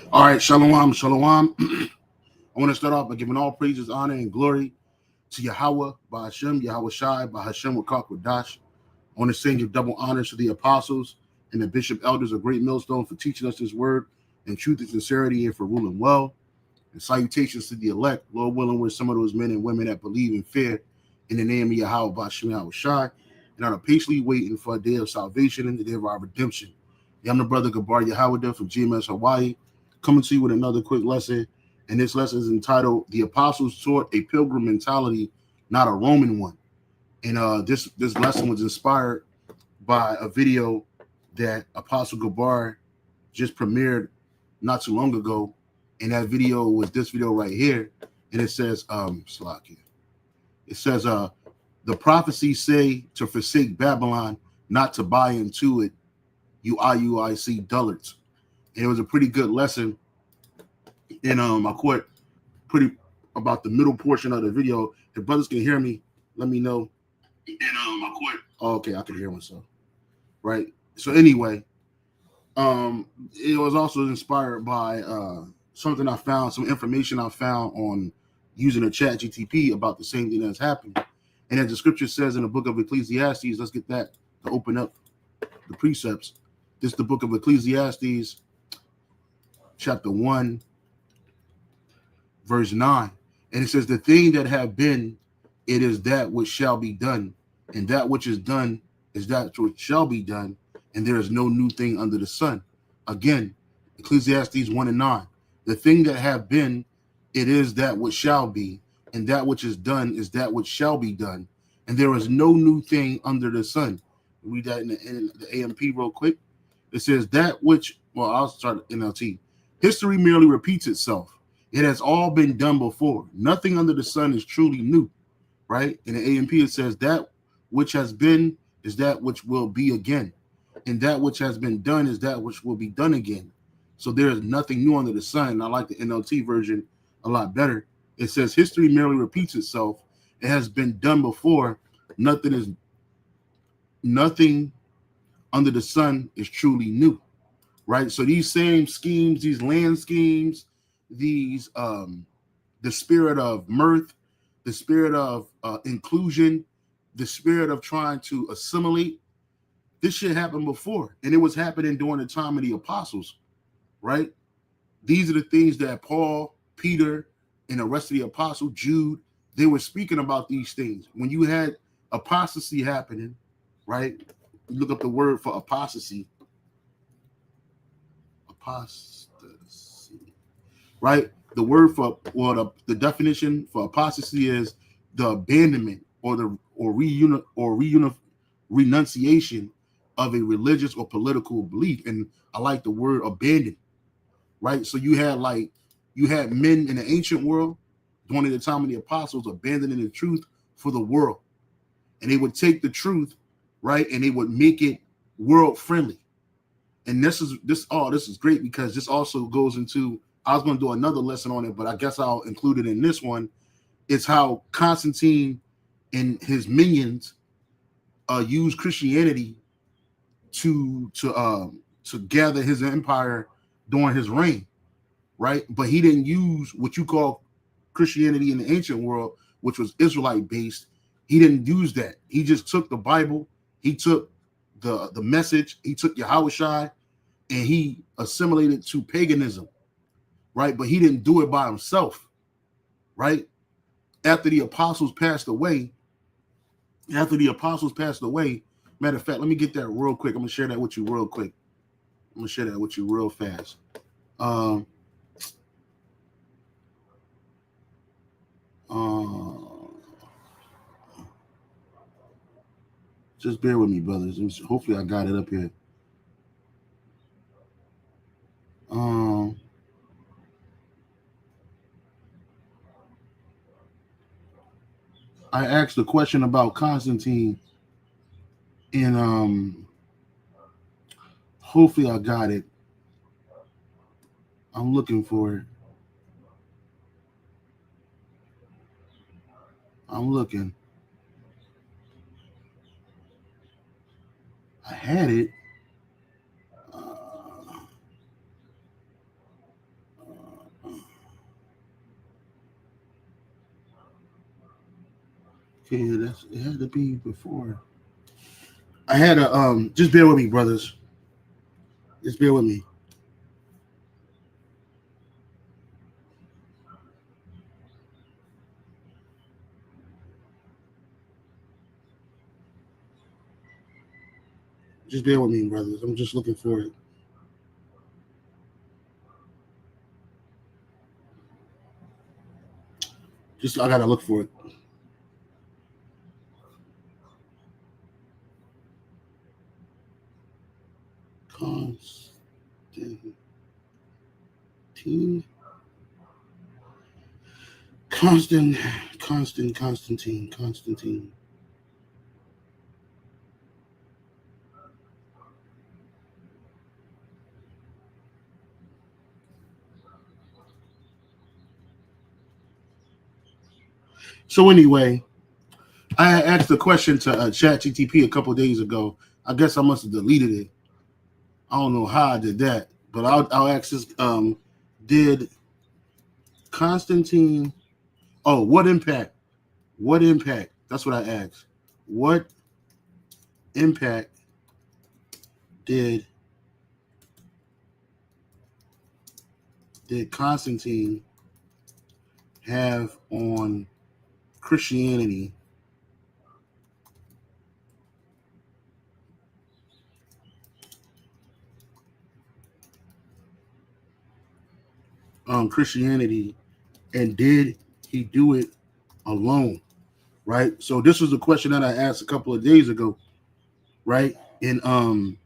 All right, shalom, shalom. I want to start off by giving all praises, honor, and glory to Yahweh, by Hashem, Yahweh Shai, by Hashem, Wakak, Wadash. I want to send give double honors to the apostles and the bishop elders of Great Millstone for teaching us this word in truth and sincerity and for ruling well. And salutations to the elect, Lord willing, with some of those men and women that believe in fear in the name of Yahweh, by Hashem, Yahweh Shai, and are patiently waiting for a day of salvation and the day of our redemption. I'm the brother Gabar Yahweh from GMS Hawaii, coming to you with another quick lesson. And this lesson is entitled "The Apostles Taught a Pilgrim Mentality, Not a Roman One." And this lesson was inspired by a video that Apostle Gabar just premiered not too long ago. And that video was this video right here. And it says, Slakia. It says, the prophecies say to forsake Babylon, not to buy into it, you IUIC dullards. And it was a pretty good lesson. And I caught pretty about the middle portion of the video. If brothers can hear me, let me know. And I caught. Oh, okay, I can hear myself. Right. So anyway, it was also inspired by something I found, some information I found on using a chat GTP about the same thing that's happened. And as the scripture says in the book of Ecclesiastes, let's get that to open up the precepts. This is the book of Ecclesiastes, chapter 1, verse 9. And it says, the thing that have been, it is that which shall be done. And that which is done is that which shall be done. And there is no new thing under the sun. Again, Ecclesiastes 1 and 9. The thing that have been, it is that which shall be. And that which is done is that which shall be done. And there is no new thing under the sun. Read that in the AMP real quick. It says that which, well, I'll start NLT. History merely repeats itself. It has all been done before. Nothing under the sun is truly new, right? In the AMP, it says that which has been is that which will be again. And that which has been done is that which will be done again. So there is nothing new under the sun. I like the NLT version a lot better. It says history merely repeats itself. It has been done before. Nothing under the sun is truly new, right? So these same schemes, these land schemes, these the spirit of mirth, the spirit of inclusion, the spirit of trying to assimilate, this shit happened before, and it was happening during the time of the apostles, right? These are the things that Paul, Peter, and the rest of the apostle, Jude, they were speaking about these things. When you had apostasy happening, right? You look up the word for apostasy. Apostasy, right? The word for, well, the definition for apostasy is the abandonment or renunciation of a religious or political belief. And I like the word abandon, right? So you had men in the ancient world during the time of the apostles abandoning the truth for the world. And they would take the truth, right, and they would make it world friendly. And this is great because this also goes into, I was going to do another lesson on it, but I guess I'll include it in this one. It's how Constantine and his minions used Christianity to gather his empire during his reign, right? But he didn't use what you call Christianity in the ancient world, which was Israelite based, he didn't use that. He just took the Bible, he took the message, he took Yahushua, and he assimilated to paganism, right? But he didn't do it by himself, right? After the apostles passed away, matter of fact, let me get that real quick. I'm gonna share that with you real quick. I'm gonna share that with you real fast. Just bear with me, brothers. Hopefully I got it up here. I asked a question about Constantine, and hopefully I got it. I'm looking for it. I'm looking. I had it. Okay, it had to be before. I had a just bear with me, brothers. Just bear with me. Just bear with me, brothers. I'm just looking for it. I gotta look for it. Constantine. So anyway, I asked a question to ChatGTP a couple days ago. I guess I must have deleted it. I don't know how I did that, but I'll ask this: did Constantine? Oh, what impact? What impact? That's what I asked. What impact did Constantine have on Christianity? Christianity, and did he do it alone? Right. So this was a question that I asked a couple of days ago. Right. And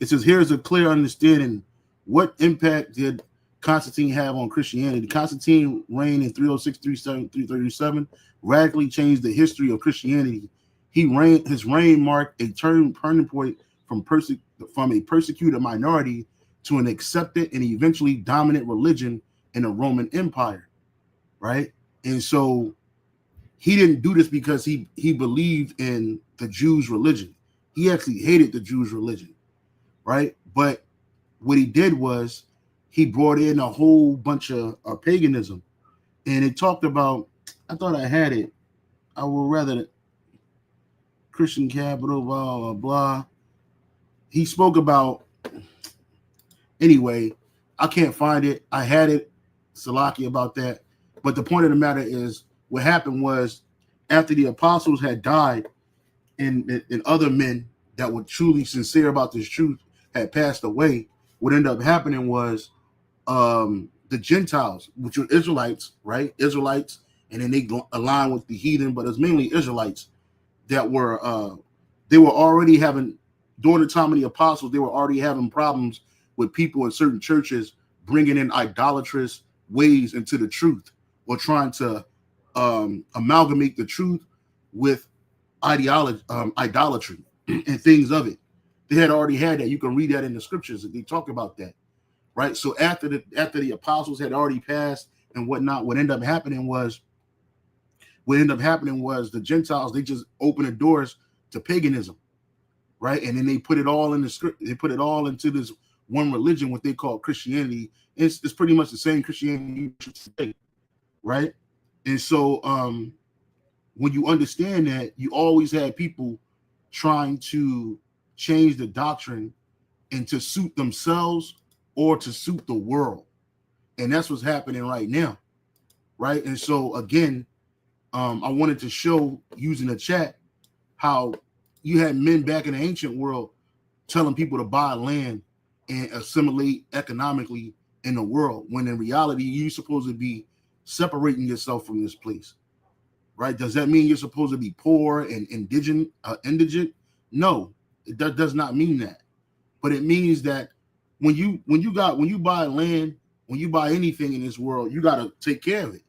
it says, here's a clear understanding. What impact did Constantine have on Christianity? Constantine reigned in 306, 337, radically changed the history of Christianity. His reign marked a turning point from a persecuted minority to an accepted and eventually dominant religion in the Roman Empire, right? And so he didn't do this because he believed in the Jews' religion. He actually hated the Jews' religion, right? But what he did was he brought in a whole bunch of paganism, and it talked about, I thought I had it, I would rather Christian capital, blah, blah, blah. He spoke about, anyway, I can't find it. I had it, Salaki, about that. But the point of the matter is, what happened was, after the apostles had died and other men that were truly sincere about this truth had passed away, what ended up happening was the Gentiles, which were Israelites, right? Israelites, and then they align with the heathen, but it's mainly Israelites that were they were already having, during the time of the apostles, they were already having problems with people in certain churches bringing in idolatrous ways into the truth, or trying to amalgamate the truth with idolatry and things of it. They had already had that. You can read that in the scriptures. They talk about that, right? So after the apostles had already passed and whatnot, what ended up happening was the Gentiles, they just opened the doors to paganism, right? And then they put it all in the script. They put it all into this one religion, what they call Christianity. It's pretty much the same Christianity today, right? And so when you understand that, you always have people trying to change the doctrine and to suit themselves or to suit the world. And that's what's happening right now. Right. And so, again, I wanted to show using the chat how you had men back in the ancient world telling people to buy land and assimilate economically in the world, when in reality, you're supposed to be separating yourself from this place. Right? Does that mean you're supposed to be poor and indigent? No, that does not mean that. But it means that when you buy land, when you buy anything in this world, you got to take care of it.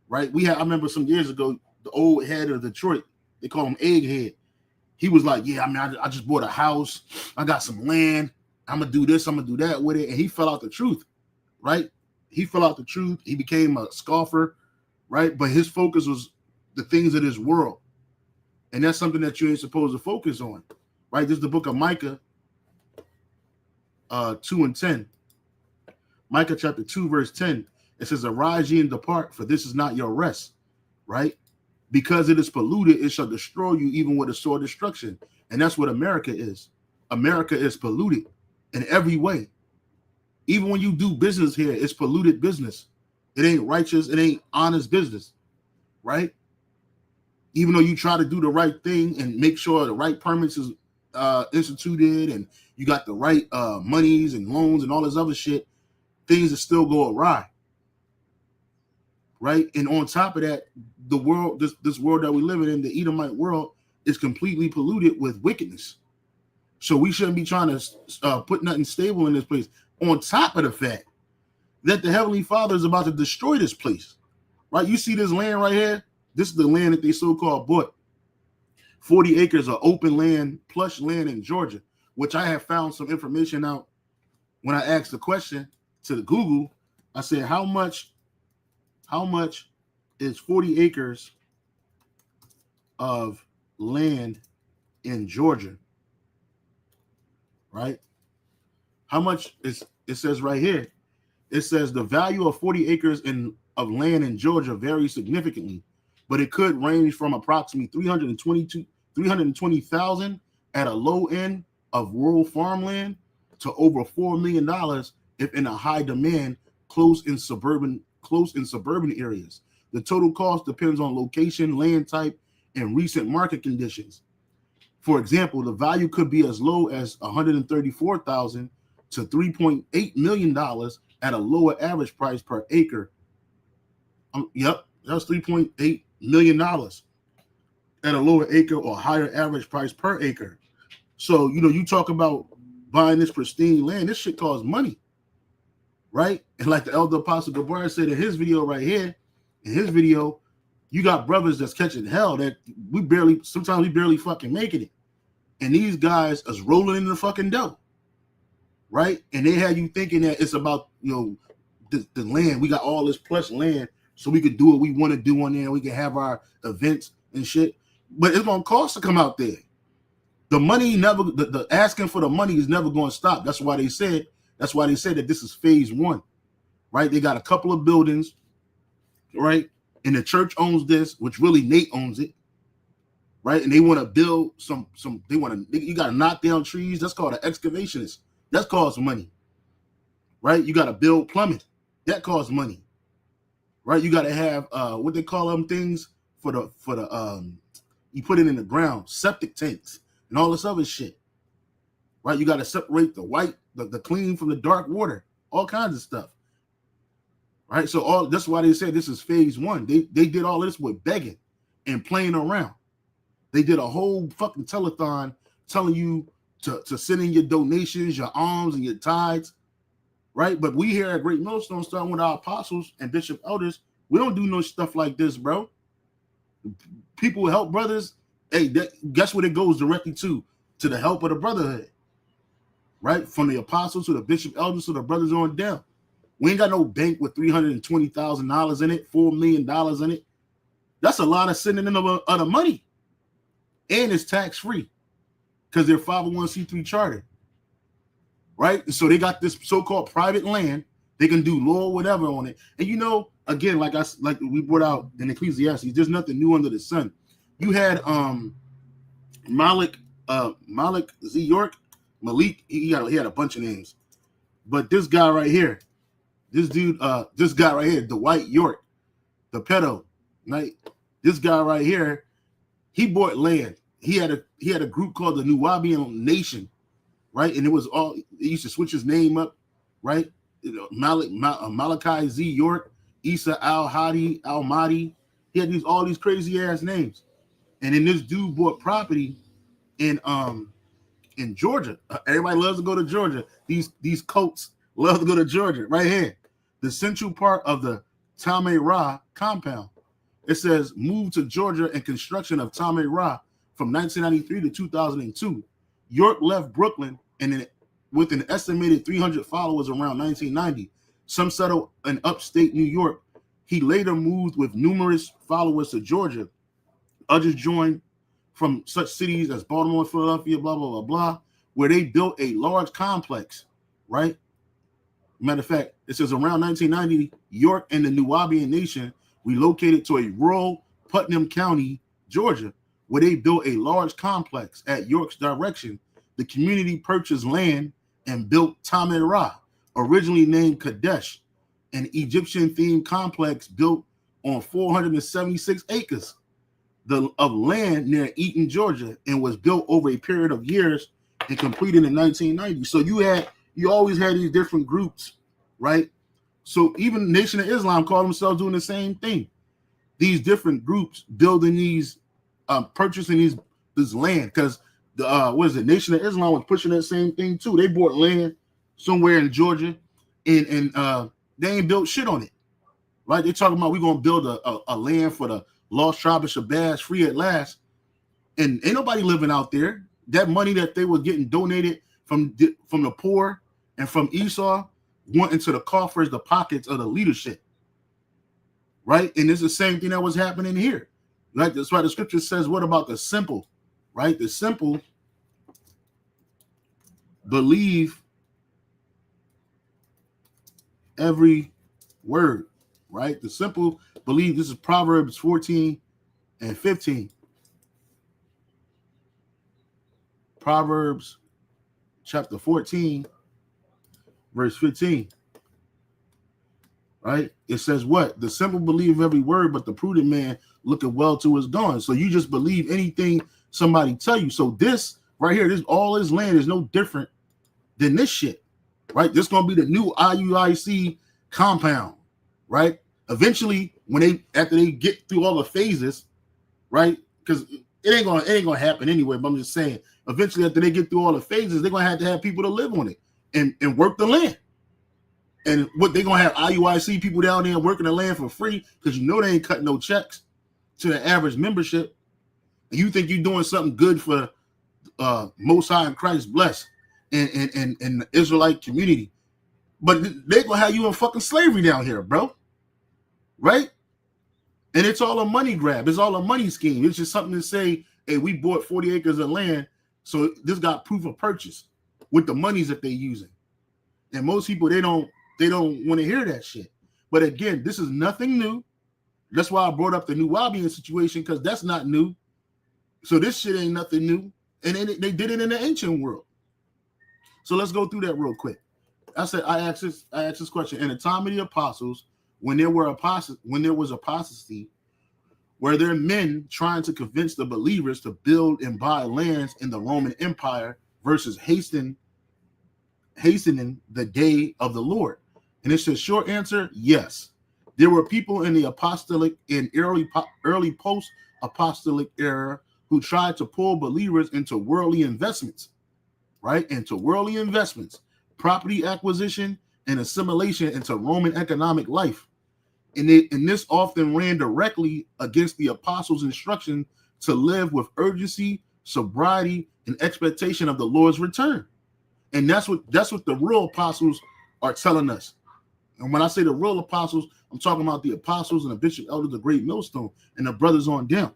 Right? I remember some years ago, the old head of Detroit, they call him Egghead. He was like, yeah, I mean, I just bought a house. I got some land. I'm going to do this. I'm going to do that with it. And he fell out the truth, right? He fell out the truth. He became a scoffer, right? But his focus was the things of this world. And that's something that you ain't supposed to focus on, right? This is the book of Micah 2 and 10. Micah chapter 2, verse 10. It says, arise ye and depart, for this is not your rest, right? Because it is polluted, it shall destroy you even with a sore destruction. And that's what America is. America is polluted in every way. Even when you do business here, it's polluted business. It ain't righteous. It ain't honest business, right? Even though you try to do the right thing and make sure the right permits is instituted and you got the right monies and loans and all this other shit, things that still go awry. Right. And on top of that, the world, this world that we live in, the Edomite world, is completely polluted with wickedness. So we shouldn't be trying to put nothing stable in this place. On top of the fact that the Heavenly Father is about to destroy this place. Right. You see this land right here. This is the land that they so-called bought. 40 acres of open land, plush land in Georgia, which I have found some information out when I asked the question to the Google. I said, how much is 40 acres of land in Georgia? Right? How much is, it says right here, it says the value of 40 acres of land in Georgia varies significantly, but it could range from approximately 320,000 at a low end of rural farmland to over $4 million if in a high demand close in suburban areas. The total cost depends on location, land type, and recent market conditions. For example, the value could be as low as $134,000 to $3.8 million at a lower average price per acre. Yep, that's $3.8 million at a lower acre or higher average price per acre. So, you talk about buying this pristine land, this shit costs money, right? And like the elder apostle Gabar said in his video right here, you got brothers that's catching hell that sometimes we barely fucking making it. And these guys is rolling in the fucking dough, right? And they had you thinking that it's about, the land. We got all this plush land so we could do what we want to do on there. We can have our events and shit. But it's going to cost to come out there. The money the asking for the money is never going to stop. That's why they said that this is phase one, right? They got a couple of buildings, right? And the church owns this, which really Nate owns it, right? And they want to build you got to knock down trees. That's called an excavationist. That costs money, right? You got to build plumbing. That costs money, right? You got to have what they call them things for the you put it in the ground, septic tanks and all this other shit, right? You got to separate the white, the clean from the dark water, all kinds of stuff, right? So that's why they said this is phase one. They did all this with begging and playing around. They did a whole fucking telethon telling you to send in your donations, your alms, and your tithes, right? But we here at Great Millstone, starting with our apostles and bishop elders, we don't do no stuff like this, bro. People help brothers. Hey, guess what it goes directly to the help of the brotherhood, right? From the apostles to the bishop elders to the brothers on down. We ain't got no bank with $320,000 in it, $4 million in it. That's a lot of sending in of the money. And it's tax-free because they're 501c3 charter, right? So they got this so-called private land. They can do law or whatever on it. And again, like we brought out in Ecclesiastes, there's nothing new under the sun. You had Malik Z York, Malik. He had a bunch of names, but this guy right here, this guy right here, Dwight York, the pedo, right? This guy right here, he bought land. He had a group called the Nuwabian Nation, right? And it was all, he used to switch his name up, right? You know, Malachi Z York, Isa Al Hadi Al Mahdi. He had all these crazy ass names. And then this dude bought property in Georgia. Everybody loves to go to Georgia. These cults love to go to Georgia. Right here, the central part of the Tameh Ra compound. It says moved to Georgia and construction of Tameh Ra from 1993 to 2002. York left Brooklyn and with an estimated 300 followers around 1990. Some settled in upstate New York. He later moved with numerous followers to Georgia. Others joined from such cities as Baltimore, Philadelphia, blah, blah, blah, blah, where they built a large complex, right? Matter of fact, it says around 1990, York and the Nuwabian Nation relocated to a rural Putnam County, Georgia, where they built a large complex. At York's direction, the community purchased land and built Tameh Ra, originally named Kadesh, an Egyptian-themed complex built on 476 acres of land near Eaton, Georgia, and was built over a period of years and completed in 1990. So you always had these different groups, right? So even Nation of Islam call themselves doing the same thing. These different groups building these, purchasing this land, because the Nation of Islam was pushing that same thing too. They bought land somewhere in Georgia, and they ain't built shit on it, right? They talking about we're gonna build a land for the lost tribe of Shabazz free at last, and ain't nobody living out there. That money that they were getting donated from the poor and from Esau went into the coffers, the pockets of the leadership, right? And it's the same thing that was happening here, right? That's why the scripture says, what about the simple, right? The simple believe every word, right? The simple believe. This is Proverbs 14 and 15. Proverbs chapter 14, verse 15. Right? It says what? The simple believe every word, but the prudent man looketh well to his going. So you just believe anything somebody tell you. So this right here, this all this land is no different than this shit. Right? This is gonna be the new IUIC compound, right? Eventually, after they get through all the phases, right? Because it ain't gonna happen anyway. But I'm just saying, eventually, after they get through all the phases, they're gonna have people to live on it and work the land. And what they're gonna have IUIC people down there working the land for free, because you know they ain't cutting no checks to the average membership. And you think you're doing something good for Most High and Christ bless and the Israelite community, but they're gonna have you in fucking slavery down here, bro. Right? And it's all a money grab. It's all a money scheme. It's just something to say, hey, we bought 40 acres of land, so this got proof of purchase with the monies that they're using. And most people, they don't want to hear that shit. But again, this is nothing new. That's why I brought up the Nuwabian situation, because that's not new. So this shit ain't nothing new. And they did it in the ancient world. So let's go through that real quick. I asked this question. In the time of the apostles, when there was apostasy, were there men trying to convince the believers to build and buy lands in the Roman Empire versus hastening the day of the Lord? And it's a short answer, yes. There were people in the apostolic and early post-apostolic era who tried to pull believers into worldly investments, right? Into worldly investments, property acquisition, and assimilation into Roman economic life. And this often ran directly against the apostles' instruction to live with urgency, sobriety, and expectation of the Lord's return. And that's what the real apostles are telling us. And when I say the real apostles, I'm talking about the apostles and the bishop, elders, the great millstone, and the brothers on down.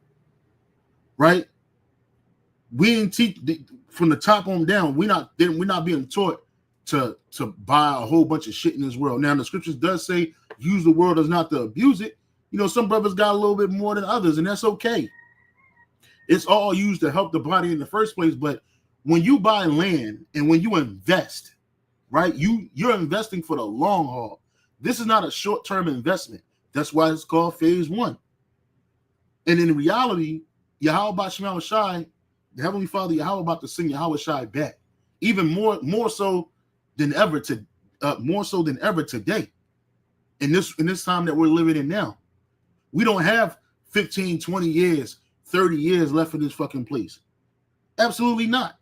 Right? We didn't teach from the top on down. We're not being taught to buy a whole bunch of shit in this world. Now the scriptures does say use the world as not to abuse it. You know, some brothers got a little bit more than others, and that's okay. It's all used to help the body in the first place. But when you buy land and when you invest, right, you're investing for the long haul. This is not a short-term investment. That's why it's called phase one. And in reality, Yahweh Shema Shai, the Heavenly Father Yahweh about to send Yahweh Shai back, even more so than ever today. In this time that we're living in now, we don't have 15, 20 years, 30 years left in this fucking place. Absolutely not.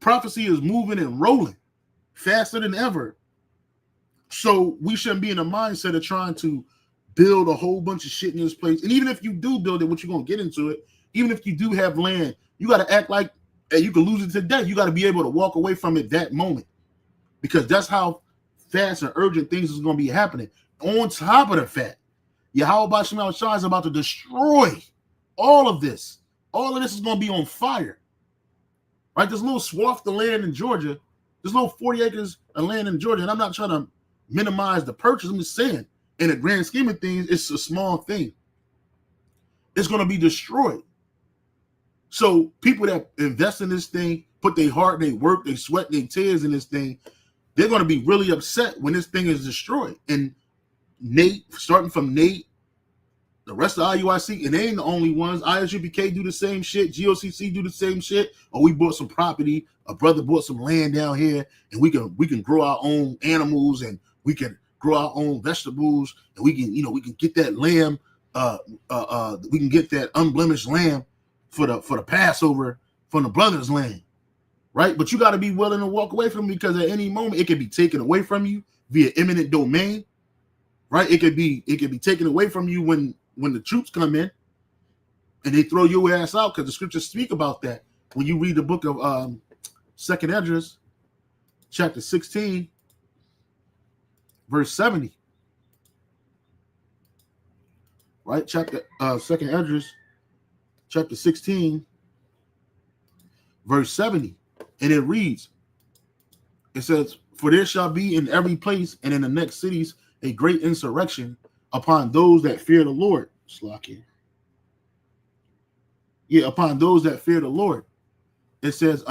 Prophecy is moving and rolling faster than ever. So we shouldn't be in a mindset of trying to build a whole bunch of shit in this place. And even if you do build it, what you're going to get into it, even if you do have land, you got to act like you can lose it today. You got to be able to walk away from it that moment, because that's how fast and urgent things is going to be happening. On top of the fact, Yahweh Shema Shai is about to destroy all of this. All of this is going to be on fire. Right? This little swath of land in Georgia, this little 40 acres of land in Georgia, and I'm not trying to minimize the purchase. I'm just saying, in the grand scheme of things, it's a small thing. It's going to be destroyed. So people that invest in this thing, put their heart, they work, they sweat, they tears in this thing, they're going to be really upset when this thing is destroyed. And Nate, starting from Nate, the rest of IUIC, and they ain't the only ones. ISUPK do the same shit. GOCC do the same shit. Or we bought some property. A brother bought some land down here, and we can grow our own animals, and we can grow our own vegetables, and we can get that lamb. We can get that unblemished lamb for the Passover from the brother's land, right? But you got to be willing to walk away from it, because at any moment it can be taken away from you via eminent domain, right? It could be taken away from you when the troops come in and they throw your ass out, because the scriptures speak about that. When you read the book of Second Esdras, chapter 16, verse 70, right? Second Esdras, chapter 16, verse 70, and it reads, it says, "For there shall be in every place and in the next cities a great insurrection upon those that fear the Lord." Upon those that fear the Lord. It says,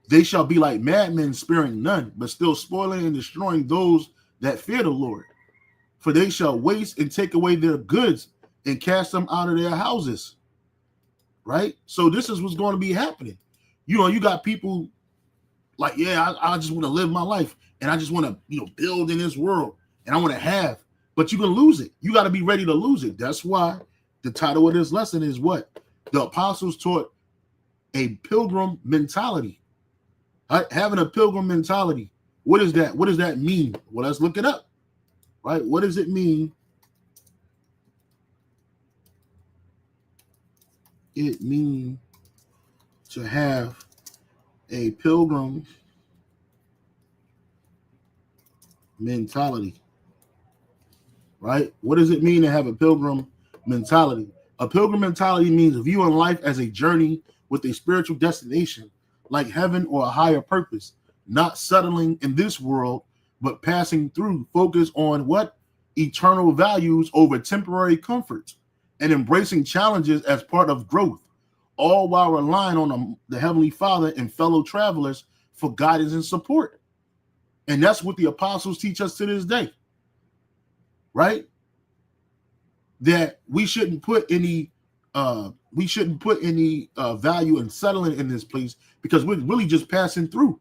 they shall be like madmen, sparing none, but still spoiling and destroying those that fear the Lord. For they shall waste and take away their goods and cast them out of their houses. Right? So this is what's going to be happening. You got people like, I just want to live my life, and I just want to, build in this world, and I want to have, but you can lose it. You got to be ready to lose it. That's why the title of this lesson is what? The apostles taught a pilgrim mentality. Right? Having a pilgrim mentality. What is that? What does that mean? Well, let's look it up. Right? What does it mean? It means to have a pilgrim mentality. Right? What does it mean to have a pilgrim mentality? A pilgrim mentality means viewing life as a journey with a spiritual destination, like heaven or a higher purpose, not settling in this world, but passing through. Focus on what? Eternal values over temporary comforts, and embracing challenges as part of growth, all while relying on the Heavenly Father and fellow travelers for guidance and support. And that's what the apostles teach us to this day, right? That we shouldn't put any value in settling in this place, because we're really just passing through,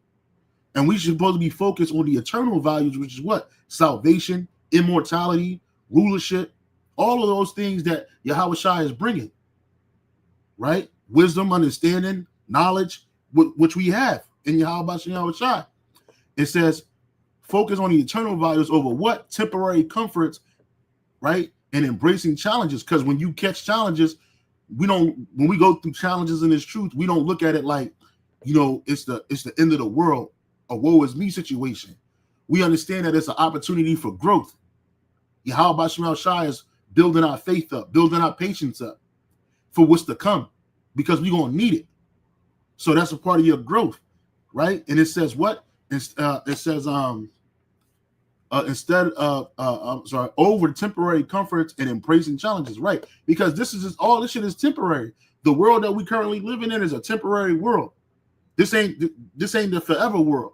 and we should supposed to be focused on the eternal values, which is what? Salvation, immortality, rulership, all of those things that Yahweh Shai is bringing, right? Wisdom, understanding, knowledge, which we have in Yahweh Shai. It says focus on the eternal values over what? Temporary comforts, right? And embracing challenges, because when you catch challenges, when we go through challenges in this truth, we don't look at it like, it's the end of the world, a woe is me situation. We understand that it's an opportunity for growth. Yahweh Shema Shai is building our faith up, building our patience up for what's to come, because we're going to need it. So that's a part of your growth, right? And it says what? It says, instead of over temporary comforts and embracing challenges, right? Because this is just all this shit is temporary. The world that we currently living in is a temporary world. This ain't the forever world,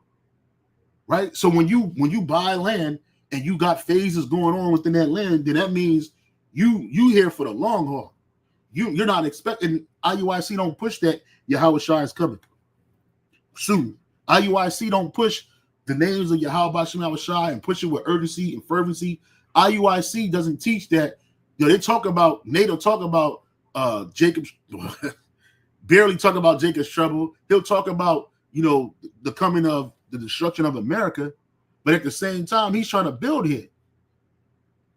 right? So when you buy land and you got phases going on within that land, then that means you here for the long haul. You're not expecting IUIC don't push that Yahweh Shai is coming soon. IUIC don't push the names of Yahweh Bashem Yahweh Shai and push it with urgency and fervency. IUIC doesn't teach that. They talk about NATO talk about Jacob's barely talk about Jacob's trouble. He'll talk about the coming of the destruction of America, but at the same time he's trying to build here,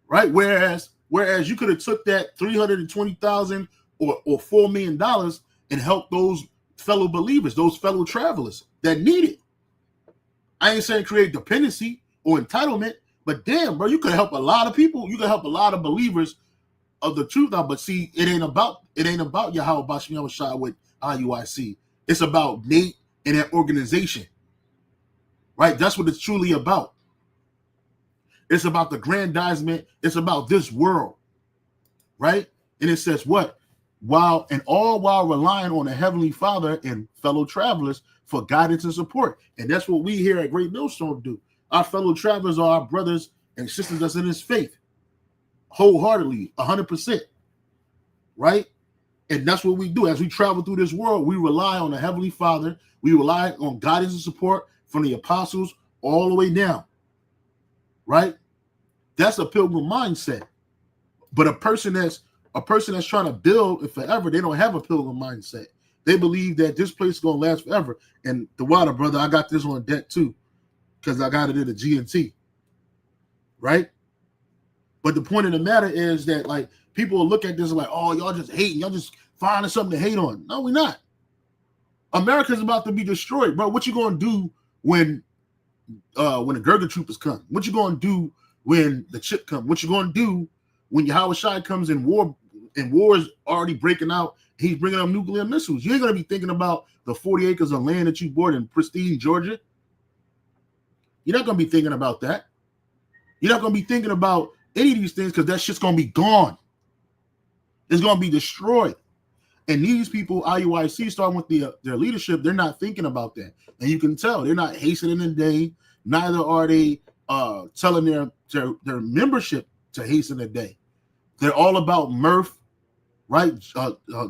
right? Whereas you could have took that $320,000 or $4 million and helped those fellow believers, those fellow travelers that need it. I ain't saying create dependency or entitlement, but damn, bro, you could help a lot of people. You could help a lot of believers of the truth now. But see, it ain't about Yahweh Bashem Yahweh Shai with IUIC. It's about Nate and that organization, right? That's what it's truly about. It's about the grandizement. It's about this world, right? And it says what? While relying on the Heavenly Father and fellow travelers for guidance and support. And that's what we here at Great Millstone do. Our fellow travelers are our brothers and sisters that's in his faith, wholeheartedly, 100%, right? And that's what we do. As we travel through this world, we rely on the Heavenly Father. We rely on guidance and support from the apostles all the way down, right? That's a pilgrim mindset. But a person that's trying to build forever, they don't have a pilgrim mindset. They believe that this place is going to last forever. And the water, brother, I got this on deck too, because I got it in the GNT, right? But the point of the matter is that, like, people will look at this like, oh, y'all just hating. Y'all just finding something to hate on. No, we're not. America's about to be destroyed, bro. What you going to do when the Gurga troopers come? What you going to do when the chip come? What you going to do when Yahweh Shai comes in war is already breaking out? He's bringing up nuclear missiles. You ain't going to be thinking about the 40 acres of land that you bought in pristine Georgia. You're not going to be thinking about that. You're not going to be thinking about any of these things because that shit's going to be gone. It's going to be destroyed. And these people, IUIC, starting with their leadership, they're not thinking about that. And you can tell they're not hastening the day. Neither are they telling their membership to hasten the day. They're all about mirth, right?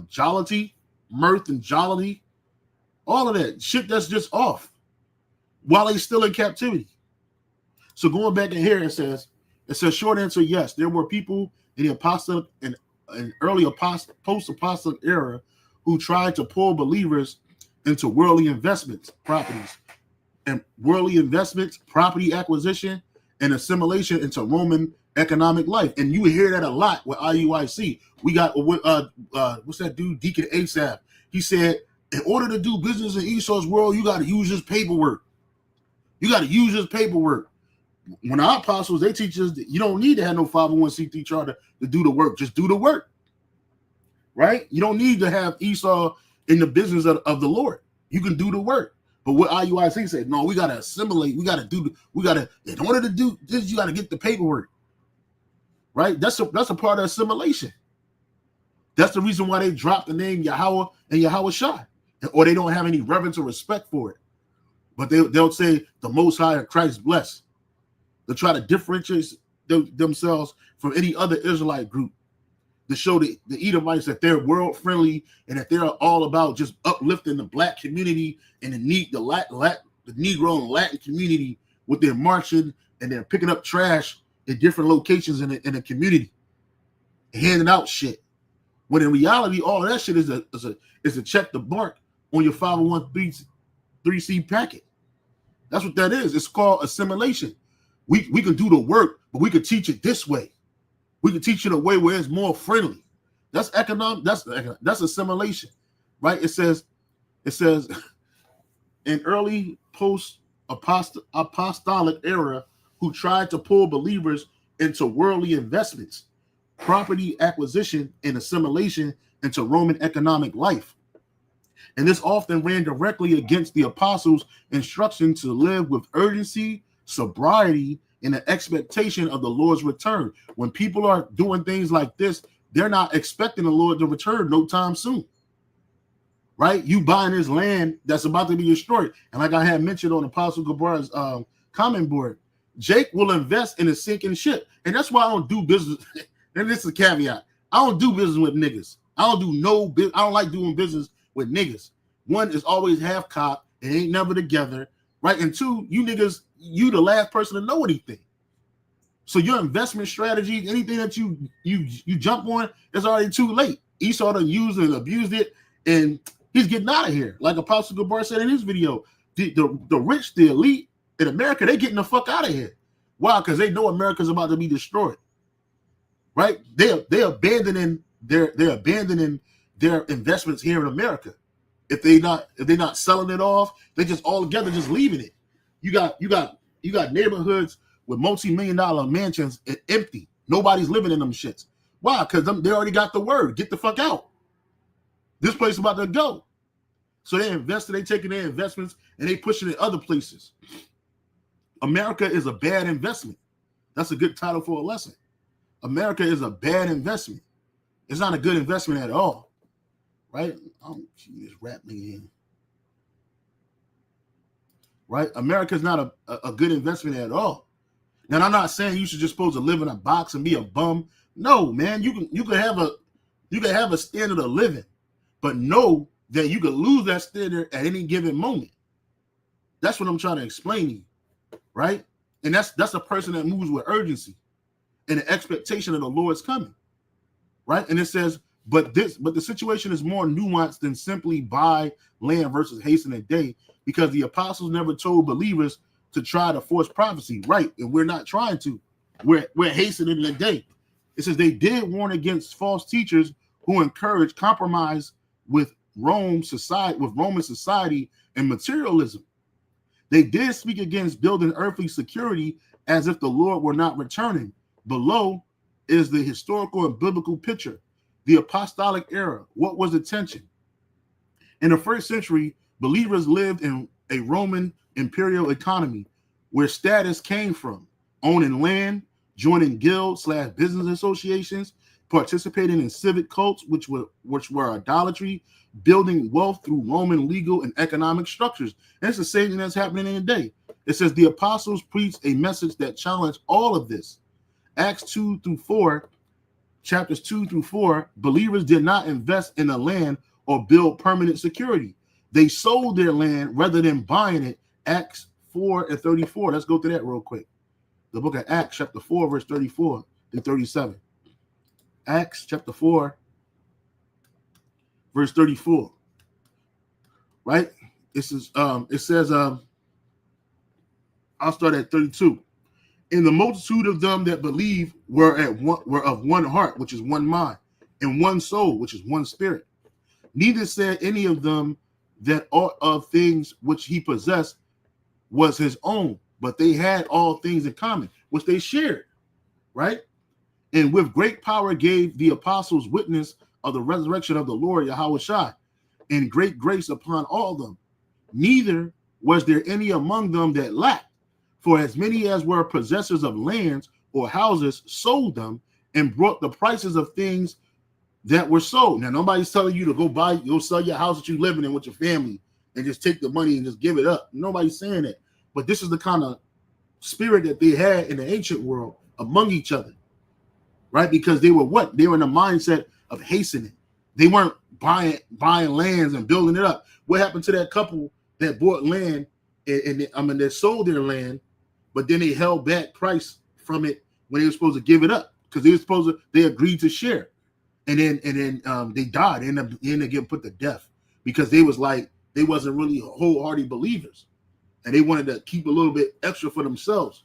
Jollity, mirth and jollity, all of that shit that's just off while he's still in captivity. So going back in here, it says short answer, yes, there were people in the apostolic and early post-apostolic era who tried to pull believers into worldly investments, property acquisition, and assimilation into Roman economic life. And you hear that a lot with IUIC. We got what's that dude, Deacon Asaph? He said, in order to do business in Esau's world, you got to use this paperwork. You got to use this paperwork. When our apostles, they teach us that you don't need to have no 501c3 charter to do the work. Just do the work, right? You don't need to have Esau in the business of the Lord. You can do the work. But what IUIC said, no, we got to assimilate. In order to do this, you got to get the paperwork, right? That's a part of assimilation. That's the reason why they dropped the name Yahweh and Yahweh Shai, or they don't have any reverence or respect for it. But they'll say the Most High of Christ bless. They'll try to differentiate themselves from any other Israelite group to show the Edomites that they're world friendly and that they're all about just uplifting the black community and the Negro and Latin community with their marching and they're picking up trash in different locations in the community, handing out shit. When in reality, all of that shit is a check the mark on your 501c3 packet. That's what that is. It's called assimilation. We can do the work, but we can teach it this way. We can teach it a way where it's more friendly. That's economic. That's assimilation, right? It says in early post-apostolic era who tried to pull believers into worldly investments, property acquisition, and assimilation into Roman economic life. And this often ran directly against the apostles' instruction to live with urgency, sobriety, in the expectation of the Lord's return. When people are doing things like this, they're not expecting the Lord to return no time soon. Right? You buying this land that's about to be destroyed. And like I had mentioned on Apostle Gabar's comment board, Jake will invest in a sinking ship. And that's why I don't do business. And this is a caveat. I don't do business with niggas. I don't like doing business with niggas. One is always half cop. It ain't never together. Right? And two, you niggas, you the last person to know anything. So your investment strategy, anything that you jump on, it's already too late. Esau done used and abused it, and he's getting out of here. Like Apostle Gabar said in his video, the rich, the elite in America, they getting the fuck out of here. Why? Because they know America's about to be destroyed. Right? They're abandoning their investments here in America. If they're not selling it off, they just all together just leaving it. You got neighborhoods with multi-million-dollar mansions empty. Nobody's living in them shits. Why? Because they already got the word. Get the fuck out. This place is about to go. So they taking their investments and they pushing it other places. America is a bad investment. That's a good title for a lesson. America is a bad investment. It's not a good investment at all. Right? Oh, this rap me in. Right? America's not a good investment at all. Now, I'm not saying you should just supposed to live in a box and be a bum. No, man, you can have a standard of living, but know that you could lose that standard at any given moment. That's what I'm trying to explain to you, right? And that's a person that moves with urgency and the expectation of the Lord's coming, right? And it says, but the situation is more nuanced than simply buy land versus hasten a day, because the apostles never told believers to try to force prophecy, right? And we're not trying to. We're hastening the day. It says they did warn against false teachers who encourage compromise with Roman society and materialism. They did speak against building earthly security as if the Lord were not returning. Below is the historical and biblical picture. The apostolic era. What was the tension? In the first century, believers lived in a Roman imperial economy where status came from owning land, joining guild/business associations, participating in civic cults, which were idolatry, building wealth through Roman legal and economic structures. And it's the same thing that's happening in the day. It says the apostles preached a message that challenged all of this. Acts 2-4, chapters 2-4, believers did not invest in the land or build permanent security. They sold their land rather than buying it. Acts 4:34. Let's go through that real quick. The book of Acts, chapter 4, verse 34 to 37. Acts chapter 4, verse 34. Right? It says, I'll start at 32. And the multitude of them that believe were of one heart, which is one mind, and one soul, which is one spirit. Neither said any of them that all of things which he possessed was his own, but they had all things in common, which they shared, right? And with great power gave the apostles witness of the resurrection of the Lord Yahushua, and great grace upon all of them. Neither was there any among them that lacked, for as many as were possessors of lands or houses sold them and brought the prices of things that were sold. Now, nobody's telling you to go sell your house that you're living in with your family and just take the money and just give it up. Nobody's saying that. But this is the kind of spirit that they had in the ancient world among each other, right? Because they were what? They were in the mindset of hastening. They weren't buying lands and building it up. What happened to that couple that bought land and they sold their land, but then they held back price from it when they were supposed to give it up because they agreed to share. And then they died. They ended up getting put to death because they wasn't really wholehearted believers. And they wanted to keep a little bit extra for themselves,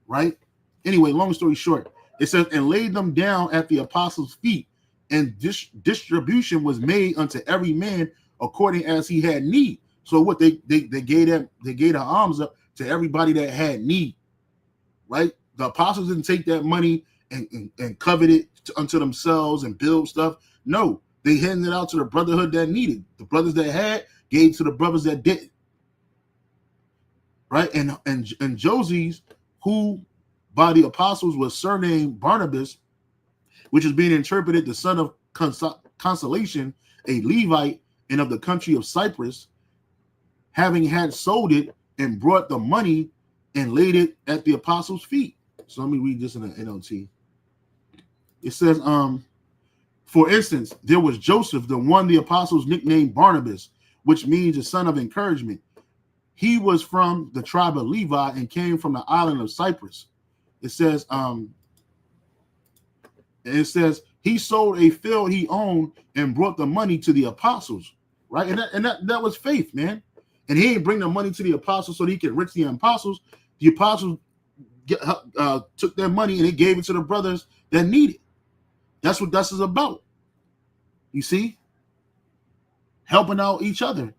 right? Anyway, long story short, it says, and laid them down at the apostles' feet, and distribution was made unto every man according as he had need. So what they gave the alms up to everybody that had need, right? The apostles didn't take that money and covet it unto themselves and build stuff. No, they handed it out to the brotherhood that needed. The brothers that had gave to the brothers that didn't. Right? And Josies, who by the apostles was surnamed Barnabas, which is being interpreted the son of consolation, a Levite, and of the country of Cyprus, having had sold it and brought the money and laid it at the apostles' feet. So let me read this in the NLT. It says, for instance, there was Joseph, the one the apostles nicknamed Barnabas, which means the son of encouragement. He was from the tribe of Levi and came from the island of Cyprus. It says, he sold a field he owned and brought the money to the apostles, right? And that was faith, man. And he didn't bring the money to the apostles so that he could enrich the apostles. The apostles took their money and they gave it to the brothers that needed. That's what this is about. You see? Helping out each other.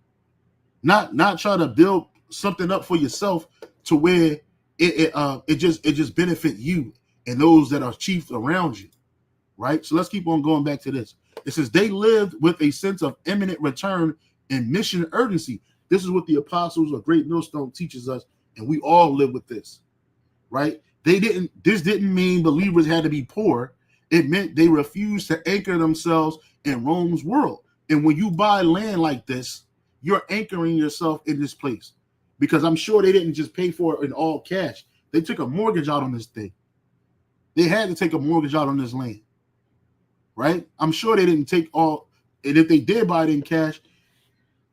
Not trying to build something up for yourself to where it just benefit you and those that are chief around you. Right? So let's keep on going back to this. It says they lived with a sense of imminent return and mission urgency. This is what the apostles of Great Millstone teaches us, and we all live with this. Right? This didn't mean believers had to be poor. It meant they refused to anchor themselves in Rome's world. And when you buy land like this, you're anchoring yourself in this place. Because I'm sure they didn't just pay for it in all cash. They took a mortgage out on this thing. They had to take a mortgage out on this land. Right? I'm sure they didn't take all, and if they did buy it in cash,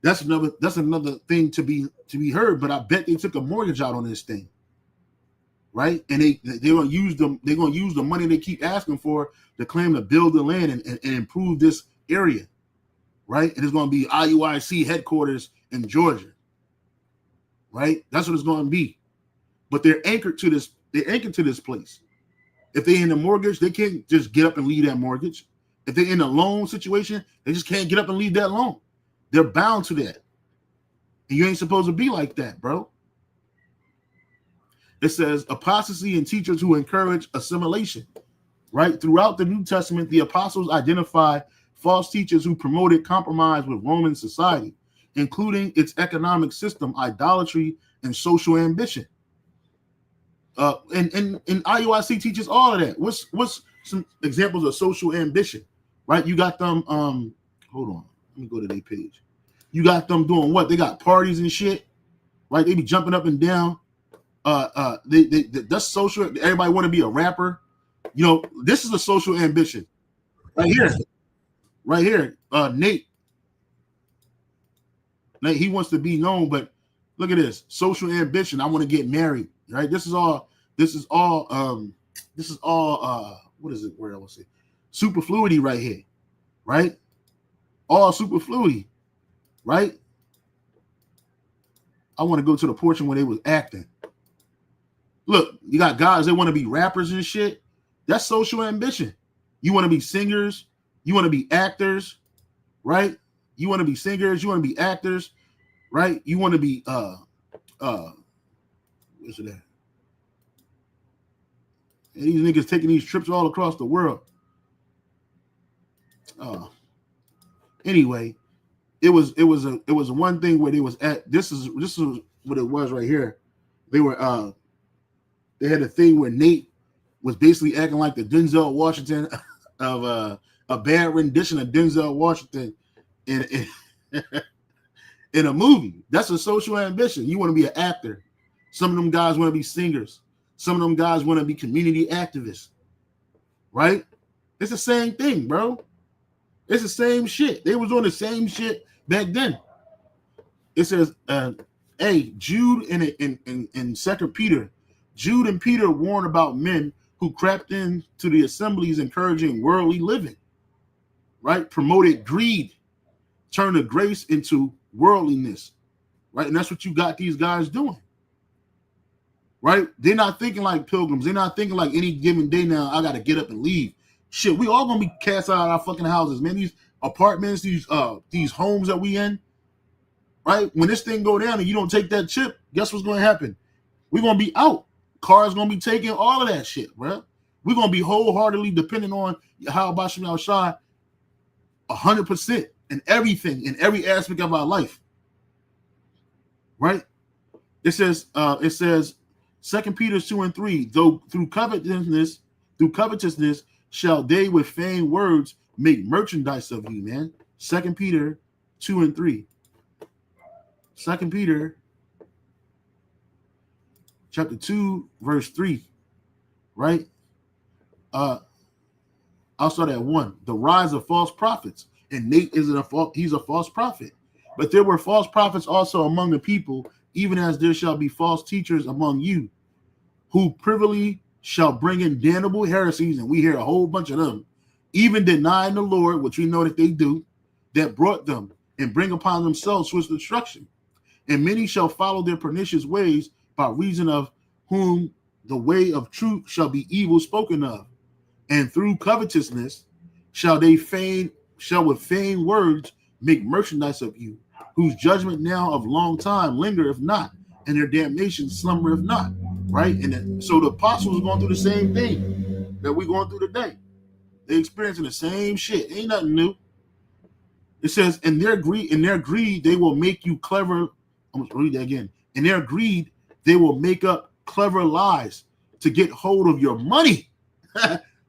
that's another thing to be heard. But I bet they took a mortgage out on this thing. Right? And they're gonna use the money they keep asking for to claim to build the land and improve this area. Right? And it's gonna be IUIC headquarters in Georgia. Right? That's what it's gonna be. But they're anchored to this place. If they're in the mortgage, they can't just get up and leave that mortgage. If they're in a loan situation, they just can't get up and leave that loan. They're bound to that. And you ain't supposed to be like that, bro. It says apostasy and teachers who encourage assimilation. Right? Throughout the New Testament, the apostles identify false teachers who promoted compromise with Roman society, including its economic system, idolatry, and social ambition. And IUIC teaches all of that. What's some examples of social ambition? Right? You got them. Hold on. Let me go to their page. You got them doing what? They got parties and shit. Right? They be jumping up and down. That's social. Everybody want to be a rapper. You know, this is a social ambition. Right here. Right here. Nate, he wants to be known, but look at this. Social ambition. I want to get married. Right? This is all what is it? Where I want to say superfluity right here, right? All superfluity, right? I want to go to the portion where they was acting. Look, you got guys that want to be rappers and shit. That's social ambition. You want to be singers, you want to be actors, right? You want to be singers, you want to be actors, right? You want to be what's that? And these niggas taking these trips all across the world. Anyway, it was a one thing where they was at. This is what it was right here. They had a thing where Nate was basically acting like the Denzel Washington of a bad rendition of Denzel Washington in a movie. That's a social ambition. You want to be an actor. Some of them guys want to be singers. Some of them guys want to be community activists, right? It's the same thing, bro. It's the same shit. They was on the same shit back then. It says, Jude in 2 Peter, Jude and Peter warn about men who crept into the assemblies encouraging worldly living, right? Promoted greed, turned the grace into worldliness, right? And that's what you got these guys doing. Right? They're not thinking like pilgrims. They're not thinking like any given day now, I got to get up and leave. Shit, we all going to be cast out of our fucking houses, man. These apartments, these homes that we in, right? When this thing go down and you don't take that chip, guess what's going to happen? We're going to be out. Cars going to be taking all of that shit, bro. We're going to be wholeheartedly dependent on how Bashim al-Shah 100% in everything, in every aspect of our life. Right? It says, 2 Peter 2 and 3. Though through covetousness shall they with vain words make merchandise of you, man. 2 Peter 2 and 3. 2 Peter chapter 2, verse 3. Right? I'll start at 1. The rise of false prophets. And Nate he's a false prophet. But there were false prophets also among the people, even as there shall be false teachers among you, who privily shall bring in damnable heresies, and we hear a whole bunch of them, even denying the Lord, which we know that they do, that brought them, and bring upon themselves swift destruction. And many shall follow their pernicious ways, by reason of whom the way of truth shall be evil spoken of. And through covetousness shall with vain words make merchandise of you, whose judgment now of long time lingereth not, and their damnation slumbereth not. Right? And so the apostles are going through the same thing that we're going through today. They're experiencing the same shit. Ain't nothing new. It says, in their greed, they will make you clever. I'm going to read that again. In their greed, they will make up clever lies to get hold of your money.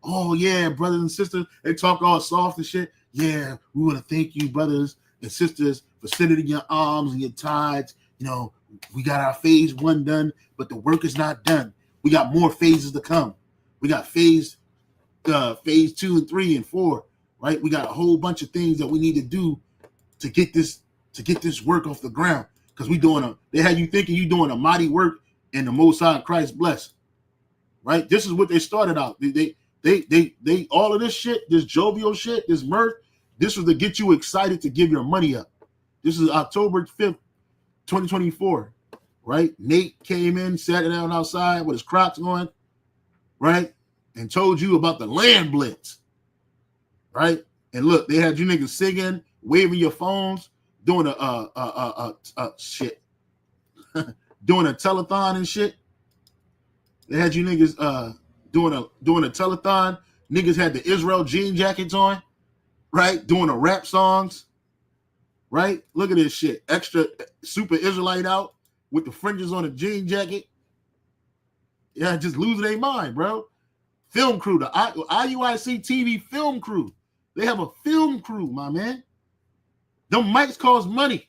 Oh, yeah, brothers and sisters. They talk all soft and shit. Yeah, we want to thank you, brothers and sisters, for sending in your alms and your tithes. You know, we got our phase 1 done, but the work is not done. We got more phases to come. We got phase 2 and 3 and 4, right? We got a whole bunch of things that we need to do to get this work off the ground. Because they had you thinking you doing a mighty work, and the Most High Christ bless. Right? This is what they started out. They all of this shit, this jovial shit, this mirth, this was to get you excited to give your money up. This is October 5th, 2024. Right? Nate came in, sat down outside with his Crocs on, right? And told you about the land blitz. Right? And look, they had you niggas singing, waving your phones, doing a shit. Doing a telethon and shit. They had you niggas doing a telethon. Niggas had the Israel jean jackets on, right? Doing the rap songs, right? Look at this shit. Extra super Israelite out with the fringes on a jean jacket. Yeah, just losing their mind, bro. Film crew, the IUIC TV film crew. They have a film crew, my man. Them mics cost money,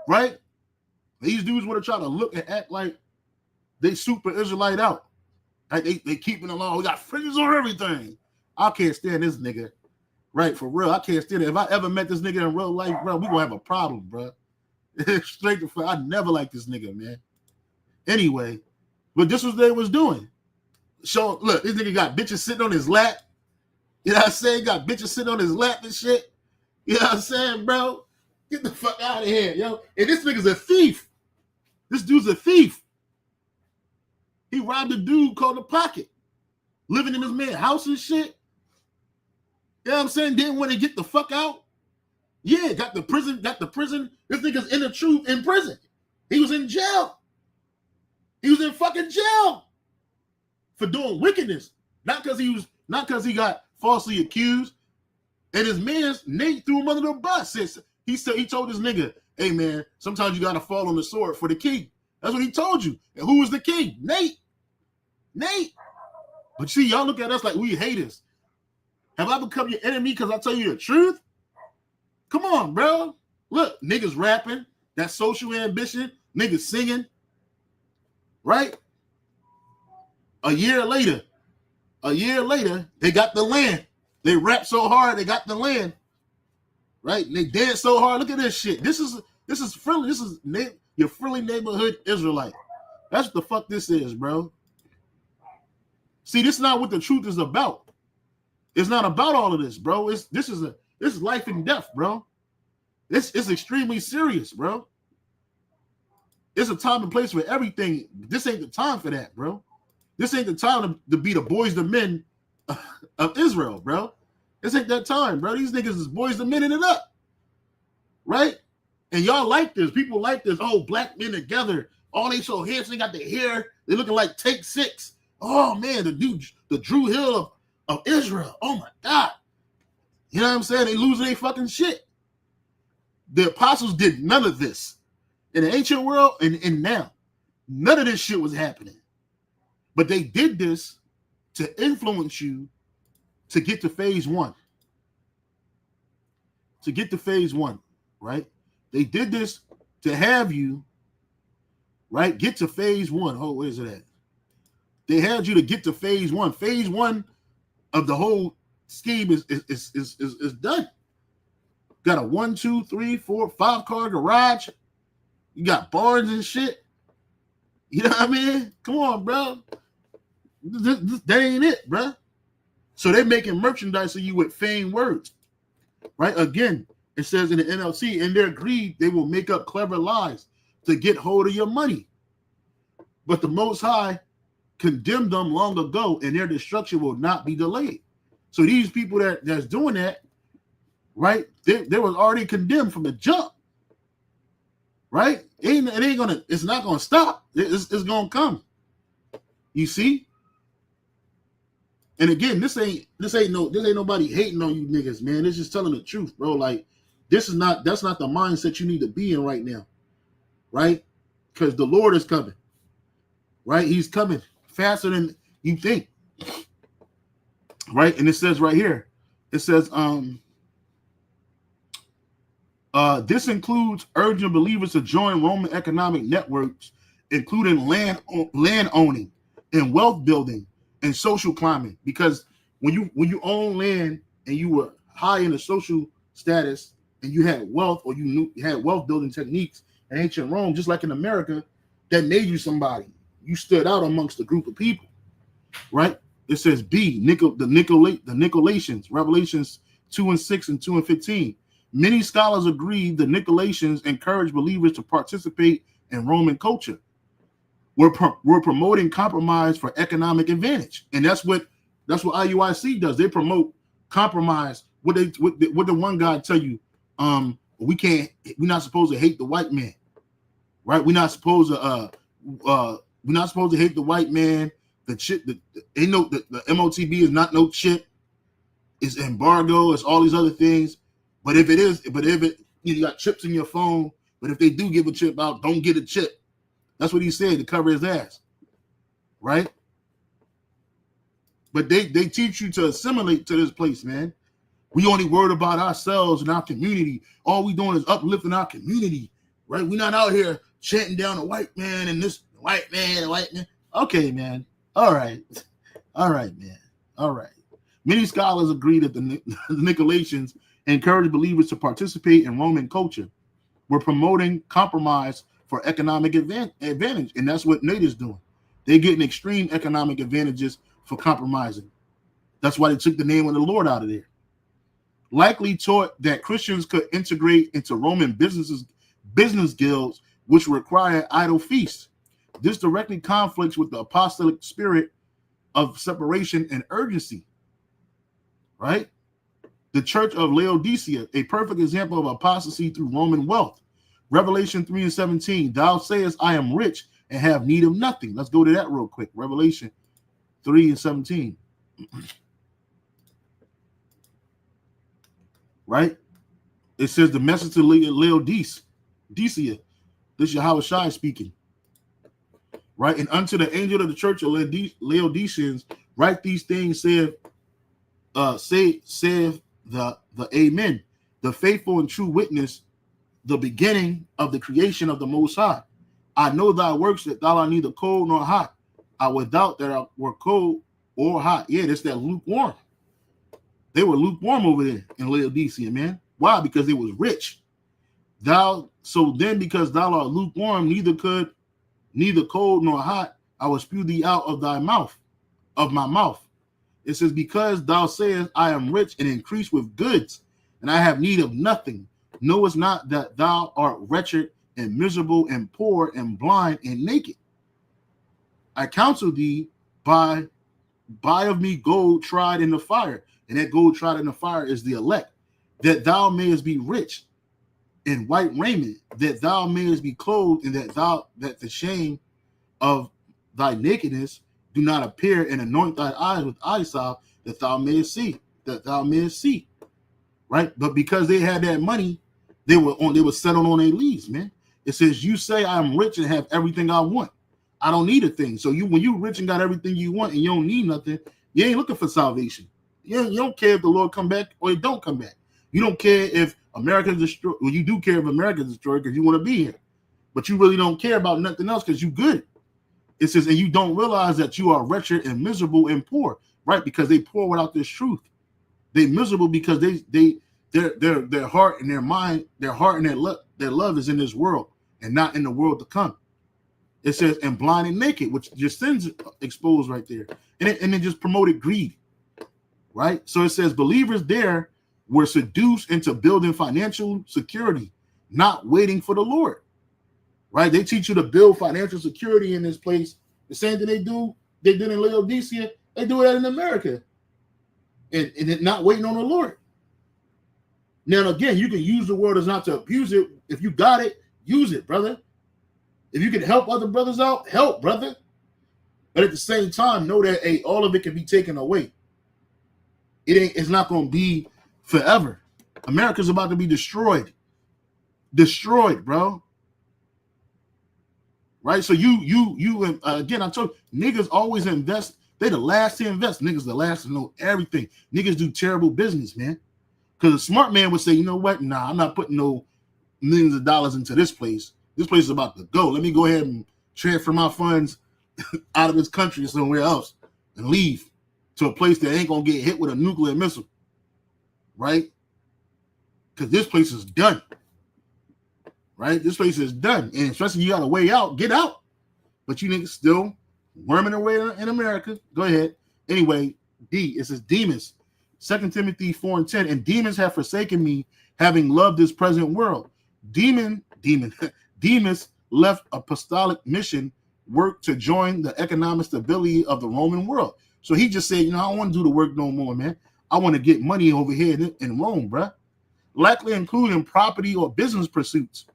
right? These dudes want to try to look and act like they super Israelite out. Like they keeping along. We got fringes on everything. I can't stand this nigga. Right, for real. I can't stand it. If I ever met this nigga in real life, bro, we gonna have a problem, bro. Straight to fact. I never liked this nigga, man. Anyway, but this was what they was doing. So look, this nigga got bitches sitting on his lap. You know what I'm saying? Got bitches sitting on his lap and shit. You know what I'm saying, bro? Get the fuck out of here, yo. And this nigga's a thief. This dude's a thief. He robbed a dude called the Pocket, living in his man's house and shit. You know what I'm saying? Didn't want to get the fuck out. Yeah, got the prison. This nigga's in the truth in prison. He was in jail. He was in fucking jail for doing wickedness. Not because he got falsely accused. And his man, Nate, threw him under the bus. He told this nigga, hey man, sometimes you gotta fall on the sword for the king. That's what he told you. And who was the king? Nate. But see, y'all look at us like we haters. Have I become your enemy because I tell you the truth? Come on, bro. Look, niggas rapping, that social ambition, niggas singing, right? A year later, they got the land. They rap so hard, they got the land, right? And they dance so hard. Look at this shit. This is friendly. This is your friendly neighborhood Israelite. That's what the fuck this is, bro. See, this is not what the truth is about. It's not about all of this, bro. This is life and death, bro. It's extremely serious, bro. It's a time and place for everything. This ain't the time for that, bro. This ain't the time to be the boys to men of Israel, bro. This ain't that time, bro. These niggas is boys to men in it up, right? And y'all like this. People like this. Oh, black men together. Oh, they so handsome. They got the hair. They looking like Take 6. Oh man, the Drew Hill of Israel. Oh my God. You know what I'm saying? They losing their fucking shit. The apostles did none of this in the ancient world and now. None of this shit was happening. But they did this to influence you to get to phase one. To get to phase one, right? They did this to have you, right, get to phase one. Oh, where's it at? They had you to get to phase one. Phase one of the whole scheme is done. Got a 1, 2, 3, 4, 5 car garage. You got barns and shit. You know what I mean? Come on, bro. That ain't it, bro. So they're making merchandise of you with feigned words, right? Again, it says in the NLT, in their greed, they will make up clever lies to get hold of your money. But the Most High condemned them long ago, and their destruction will not be delayed. So these people that's doing that, right? They was already condemned from the jump, right? It's not gonna stop. It's gonna come. You see? And again, this ain't nobody hating on you niggas, man. It's just telling the truth, bro. Like, that's not the mindset you need to be in right now, right? Because the Lord is coming, right? He's coming faster than you think, right? And it says right here, it says, this includes urging believers to join Roman economic networks, including land owning and wealth building and social climbing. Because when you own land and you were high in the social status and you had wealth, or you had wealth building techniques in ancient Rome, just like in America, that made you somebody. You stood out amongst a group of people, right? It says B, the Nicolaitans, Revelations 2:6 and 2:15. Many scholars agree the Nicolaitans encouraged believers to participate in Roman culture. We're promoting compromise for economic advantage, and that's what IUIC does. They promote compromise. What the one guy tell you? We're not supposed to hate the white man, right? We're not supposed to hate the white man. The MOTB is not no chip. It's embargo. It's all these other things. But if you got chips in your phone, but if they do give a chip out, don't get a chip. That's what he said to cover his ass, right? But they teach you to assimilate to this place, man. We only worried about ourselves and our community. All we doing is uplifting our community, right? We're not out here chanting down a white man and this white man. Okay, man. All right, man. All right. Many scholars agree that the Nicolaitans encourage believers to participate in Roman culture. We're promoting compromise for economic advantage, and that's what Nate is doing. They're getting extreme economic advantages for compromising. That's why they took the name of the Lord out of there. Likely taught that Christians could integrate into Roman business guilds, which require idol feasts. This directly conflicts with the apostolic spirit of separation and urgency, right? The church of Laodicea, a perfect example of apostasy through Roman wealth. Revelation 3:17, thou sayest, I am rich and have need of nothing. Let's go to that real quick. Revelation 3:17. Right? It says the message to Laodicea. This is Yahweh speaking. Right? And unto the angel of the church of Laodiceans, write these things, saith the Amen, the faithful and true witness, the beginning of the creation of the Most High. I know thy works, that thou art neither cold nor hot. I would doubt that I were cold or hot. Yeah, that's that lukewarm. They were lukewarm over there in Laodicea, man. Why? Because it was rich. So then because thou art lukewarm, neither cold nor hot, I will spew thee out of my mouth. It says, because thou sayest, I am rich and increase with goods, and I have need of nothing. Knowest not that thou art wretched and miserable and poor and blind and naked. I counsel thee, buy of me gold tried in the fire, and that gold tried in the fire is the elect, that thou mayest be rich in white raiment, that thou mayest be clothed, and that the shame of thy nakedness do not appear, and anoint thy eyes with eye salve, that thou mayest see. Right? But because they had that money, they were settled on their leaves, man. It says, you say I am rich and have everything I want. I don't need a thing. So when you rich and got everything you want and you don't need nothing, you ain't looking for salvation. You don't care if the Lord come back or it don't come back. You don't care if America's destroyed. Well, you do care if America's destroyed because you want to be here. But you really don't care about nothing else because you good. It says, and you don't realize that you are wretched and miserable and poor, right? Because they poor without this truth. They miserable because their heart and their mind, their heart and their love is in this world and not in the world to come. It says, and blind and naked, which your sins exposed right there. And it just promoted greed, right? So it says believers there were seduced into building financial security, not waiting for the Lord, right? They teach you to build financial security in this place. The same thing they did in Laodicea, they do it in America. And not waiting on the Lord. Now, again, you can use the word as not to abuse it. If you got it, use it, brother. If you can help other brothers out, help, brother. But at the same time, know that all of it can be taken away. It's not going to be forever. America's about to be destroyed. Destroyed, bro. Right? So you again, I told you, niggas always invest. They the last to invest. Niggas the last to know everything. Niggas do terrible business, man. Because a smart man would say, you know what? Nah, I'm not putting no millions of dollars into this place. This place is about to go. Let me go ahead and transfer my funds out of this country somewhere else and leave to a place that ain't going to get hit with a nuclear missile. Right? Because this place is done. Right? This place is done. And especially you got a way out, get out. But you niggas still worming away in America. Go ahead. Anyway, it says demons. 2 Timothy 4:10. And demons have forsaken me, having loved this present world. Demas left apostolic mission work to join the economic stability of the Roman world. So he just said, I don't want to do the work no more, man. I want to get money over here in Rome, bruh. Likely including property or business pursuits.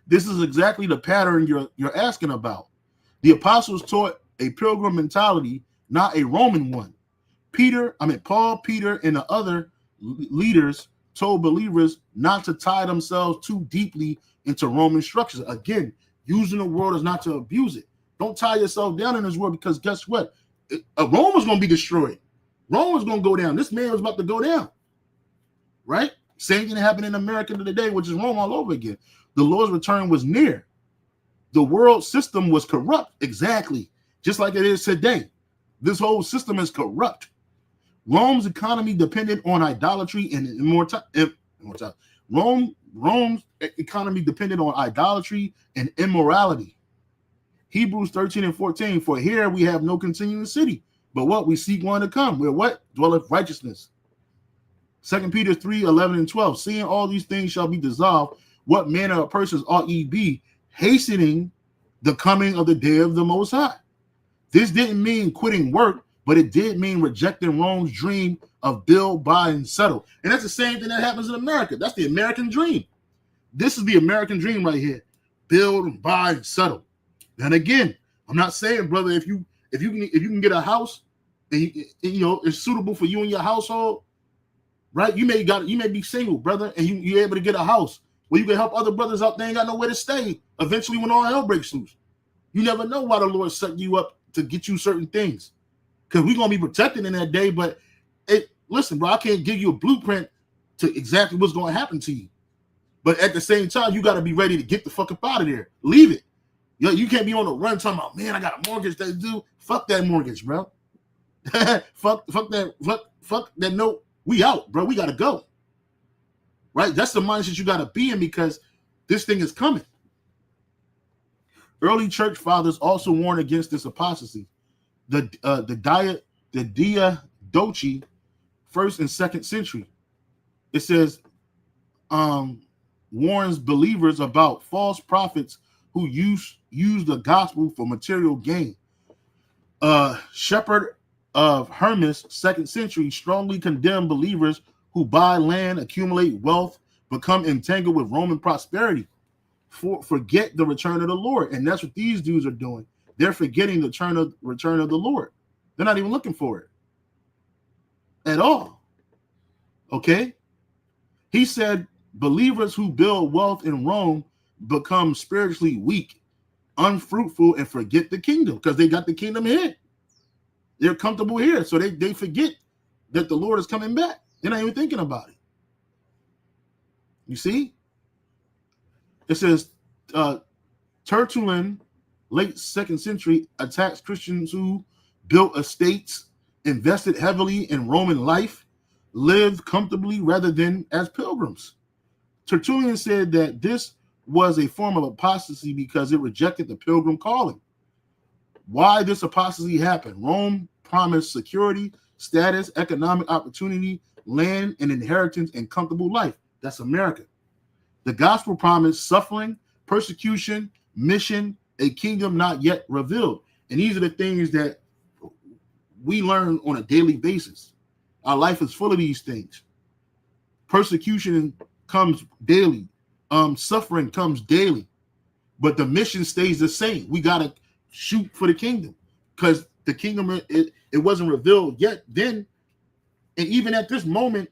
This is exactly the pattern you're asking about. The apostles taught a pilgrim mentality, not a Roman one. Paul, Peter, and the other leaders told believers not to tie themselves too deeply into Roman structures. Again, using the world is not to abuse it. Don't tie yourself down in this world because guess what? Rome was going to be destroyed. Rome was going to go down. This man was about to go down. Right? Same thing happened in America today, which is Rome all over again. The Lord's return was near. The world system was corrupt. Exactly. Just like it is today. This whole system is corrupt. Rome's economy depended on idolatry and immortality. Rome's economy depended on idolatry and immorality. Hebrews 13:14. For here we have no continuing city, but what we seek one to come. Where what? Dwelleth righteousness. 2 Peter 3:11-12. Seeing all these things shall be dissolved, what manner of persons ought ye be, hastening the coming of the day of the Most High? This didn't mean quitting work, but it did mean rejecting Rome's dream of build, buy, and settle. And that's the same thing that happens in America. That's the American dream. This is the American dream right here. Build, buy, and settle. And again, I'm not saying, brother, if you can get a house and it's suitable for you and your household, right? You may be single, brother, and you're able to get a house where you can help other brothers out. They ain't got nowhere to stay eventually when all hell breaks loose. You never know why the Lord set you up to get you certain things. Because we're going to be protected in that day. But listen, bro, I can't give you a blueprint to exactly what's going to happen to you. But at the same time, you got to be ready to get the fuck up out of there. Leave it. You can't be on the run talking about, man, I got a mortgage to do. Fuck that mortgage, bro. fuck that note. We out, bro. We got to go. Right? That's the mindset you got to be in because this thing is coming. Early church fathers also warned against this apostasy. The Diadochi, 1st and 2nd century. It says, warns believers about false prophets who use the gospel for material gain. Shepherd of Hermas, 2nd century, strongly condemned believers who buy land, accumulate wealth, become entangled with Roman prosperity. Forget the return of the Lord. And that's what these dudes are doing. They're forgetting the return of the Lord. They're not even looking for it at all. Okay? He said believers who build wealth in Rome become spiritually weak. unfruitful and forget the kingdom because they got the kingdom here. They're comfortable here. So they forget that the Lord is coming back. They're not even thinking about it. You see? It says Tertullian, late 2nd century, attacks Christians who built estates, invested heavily in Roman life, lived comfortably rather than as pilgrims. Tertullian said that this was a form of apostasy because it rejected the pilgrim calling. Why this apostasy happened? Rome promised security, status, economic opportunity, land and inheritance, and comfortable life. That's America. The gospel promised suffering, persecution, mission, a kingdom not yet revealed. And these are the things that we learn on a daily basis. Our life is full of these things. Persecution comes daily. Suffering comes daily. But the mission stays the same. We got to shoot for the kingdom because the kingdom, it wasn't revealed yet then. And even at this moment,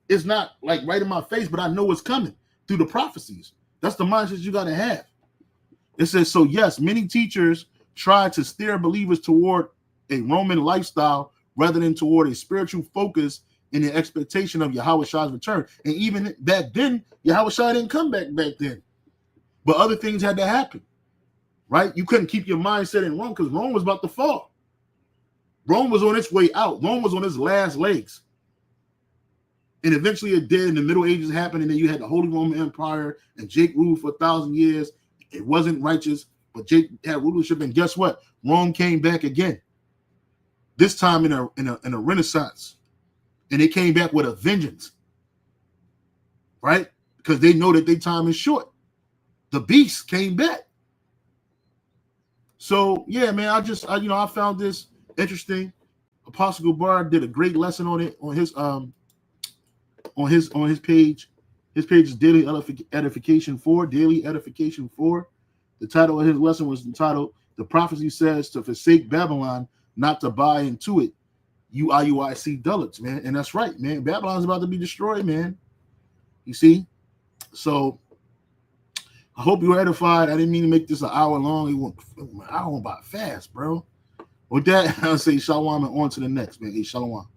it's not like right in my face, but I know it's coming through the prophecies. That's the mindset you got to have. It says, so yes, many teachers try to steer believers toward a Roman lifestyle rather than toward a spiritual focus in the expectation of Yahweh's return. And even back then, Yahweh didn't come back then. But other things had to happen, right? You couldn't keep your mindset in Rome because Rome was about to fall. Rome was on its way out. Rome was on its last legs. And eventually it did, and the Middle Ages happened, and then you had the Holy Roman Empire, and Jake ruled for 1,000 years. It wasn't righteous, but Jake had rulership, and guess what? Rome came back again. This time in a renaissance. And they came back with a vengeance. Right? Because they know that their time is short. The beast came back. So yeah, man, I found this interesting. Apostle Gabar did a great lesson on it on his page. His page is Daily Edification 4. Daily Edification 4. The title of his lesson was entitled "The Prophecy Says to Forsake Babylon, Not to Buy Into It." UIUIC Dullards, man. And that's right, man. Babylon's about to be destroyed, man. You see? So I hope you were edified. I didn't mean to make this an hour long. An hour went by fast, bro. With that, I'll say shalom and on to the next, man. Hey, shalom.